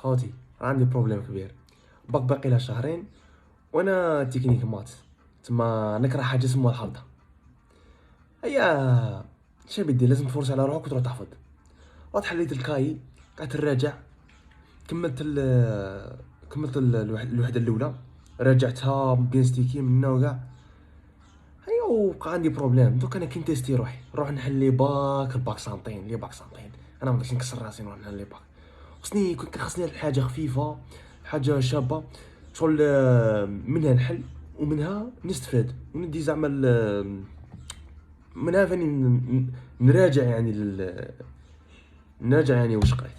خوتي عندي بروبليم كبير. باقي لها شهرين وانا تكنيك مات، تما نكره حاجه اسمها الحفظ. هيا شنو بدي؟ لازم تفرج على روحك وتروح تحفظ. حليت الكاي، قعدت نراجع، الوحده الاولى، راجعتها بينستيكي منا وكاع. هيا وبقى عندي بروبليم دوك. انا كي نتيستي روحي نروح نحل لي الباك سنتين انا ما نقدرش نكسر راسي نروح نحل لي باك. خصني كنت خصني حاجه خفيفه، حاجه شابه، شغل منها نحل ومنها نستفاد وندي زعما منها فاني نراجع يعني نراجع يعني واش قريت.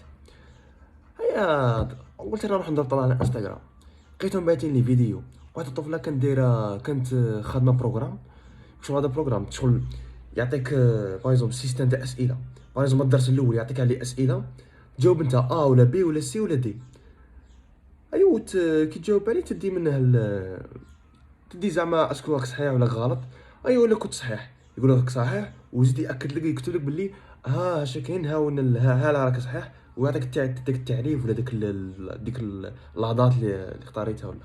هيا قلت انا نروح ندور طلع على انستغرام، لقيتهم باعتين لي فيديو. واحد الطفله كانت خادمه بروغرام. شغل هذا بروغرام شغل يعطيك باغ سيستم تاع اسئله. باغ الدرس الاول يعطيك عليه اسئله، تجاوب انت ولا بي ولا سي ولا دي. ايوا كي تجاوب عليه تدي منه تدي زعما اسكو راك صحيح ولا غلط. ايوا ولا كنت صحيح يقول لك صحيح، ويزيد ياكد لك يكتب لك باللي اش كاين ها راك صحيح، ويعطيك داك التعريف ولا ديك اللحظات اللي اختاريتها.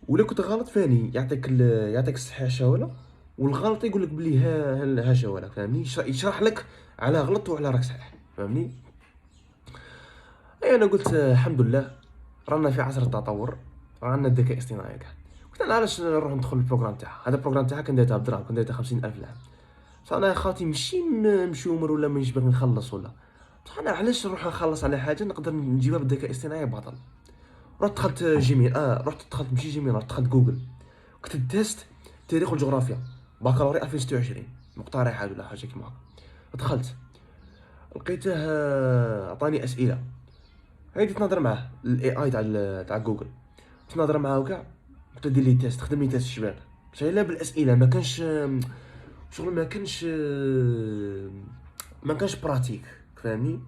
ولا كنت غلط فاني يعطيك الصحيح شاولا، والغلط يقول لك بلي ها شاولا. فهمني؟ يشرح لك على غلط وعلى راك صحيح. فهمني؟ انا قلت الحمد لله رانا في عصر التطور، رانا الذكاء الاصطناعي كاع. قلت انا علاش نروح ندخل البروغرام تاعها. هذا البروغرام تاعها كان دايرتها بدراهم، كان دايرتها 50,000 درهم. صح انا يا خاطي ماشي مشومر ولا مانيش باغي نخلص ولا بصح. انا علاش نروح نخلص على حاجه نقدر نجيبها بالذكاء الاصطناعي باطل. رحت دخلت جيميل، رحت دخلت ماشي جيميل، رحت دخلت جوجل، كتبت تيست تاريخ والجغرافيا بكالوريا 2026 مقترحات ولا حاجه كيما هكا. دخلت لقيته عطاني اسئله. هايدي تناظر معاه الاي اي تاع جوجل، تناظر معاه وكاع. قلت له دير لي تيست، خدم لي تيست شباب شايله بالاسئله. ما كانش شغل، ما كانش براتيك. فاهمني؟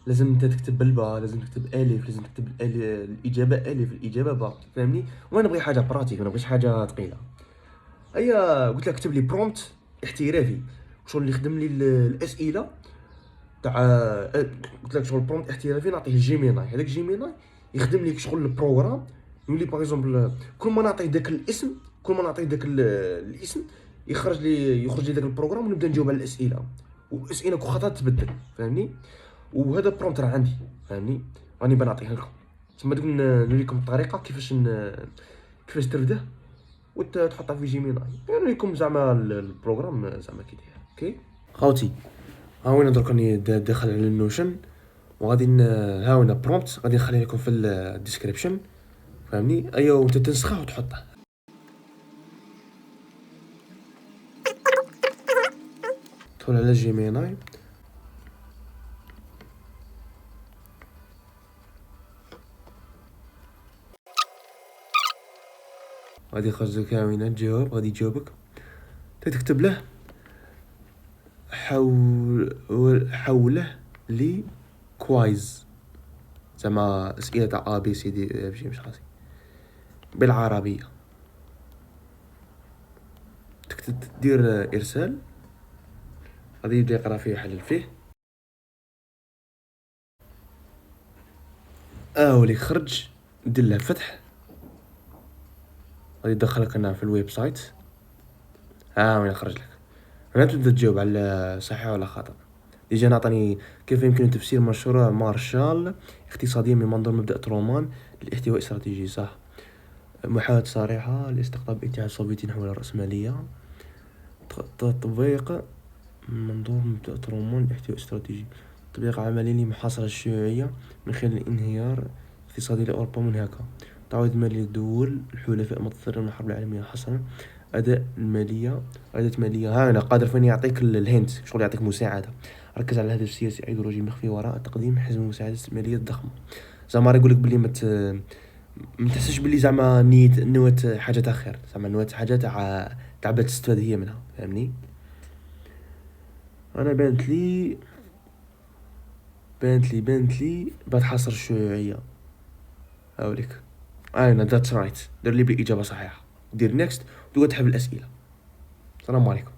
لازم انت تكتب بالبا، لازم تكتب الف، لازم تكتب الاجابه الف، الاجابه با. فاهمني؟ وانا نبغي حاجه براتيك، ما نبغيش حاجه ثقيله. هيا قلت لك كتب لي برومبت احترافي، شغل اللي يخدم لي الاسئله تاع قلت لك شغل برومبت احترافي نعطيه جيميناي. هذاك جيميناي يخدم لك شغل البروغرام. يولي باغ اكزومبل كل ما نعطيه داك الاسم، كل ما نعطيه داك الاسم يخرج لي داك البروغرام، ونبدا نجاوب على الاسئله. والاسئله كل خطره تتبدل. فاهمني؟ وهذا برومبت راه عندي. فاهمني؟ راني بنعطيه لكم تما دوك نوريكم الطريقه كيفاش ترفده وتحطها في جيميناي. نوريكم زعما البروغرام زعما كي داير. اوكي خوتي، ها وين درك راني داخل على النوشن، وغادي ها وين برومبت غادي نخليه لكم في الديسكريبشن. فهمني؟ ايوا وانت تنسخه وتحطه. تدخل على جيميناي، غادي يخرج لك ها وين تجاوب. غادي يجاوبك تكتب له حوله لي كوايز، زعما اسئله تاع ا بي سي دي اف جي مش خاصي بالعربيه. دير ارسال، غادي يبدا يقرا فيه يحلل فيه. ولي خرج دير له فتح، غادي يدخلك هنا في الويب سايت. وين خرج لك هنا تبدا تجاوب على صحيح ولا خطأ. ديجا نعطاني كيف يمكن تفسير مشروع مارشال اقتصاديا من منظور مبدأ ترومان للاحتواء الاستراتيجي. صح. محاولة صريحة لاستقطاب الاتحاد السوفيتي نحو الرأسمالية. تطبيق من منظور مبدأ ترومان للاحتواء الاستراتيجي. تطبيق عملي لمحاصرة الشيوعية من خلال الانهيار الاقتصادي لأوروبا منهكة. تعويض مالي للدول الحلفاء متضررين من الحرب العالمية حصرا. أداة مالية. ها هنا قادر فين يعطيك الهنت، شغل يعطيك مساعدة. ركز على الهدف السياسي الايديولوجي المخفي وراء تقديم حزب المساعدات المالية الضخمة. زعما يقول لك بلي ما تحسش بلي زعما نوات حاجة تاع خير، زعما نوات حاجة تاع بلا تستفاد هي منها. فهمني؟ انا بانت لي بتحصر الشيوعية. هاوليك انا ذاتس رايت. دير لي بالاجابة صحيحة، دير نيكست وتقعد تحب الاسئلة. السلام عليكم.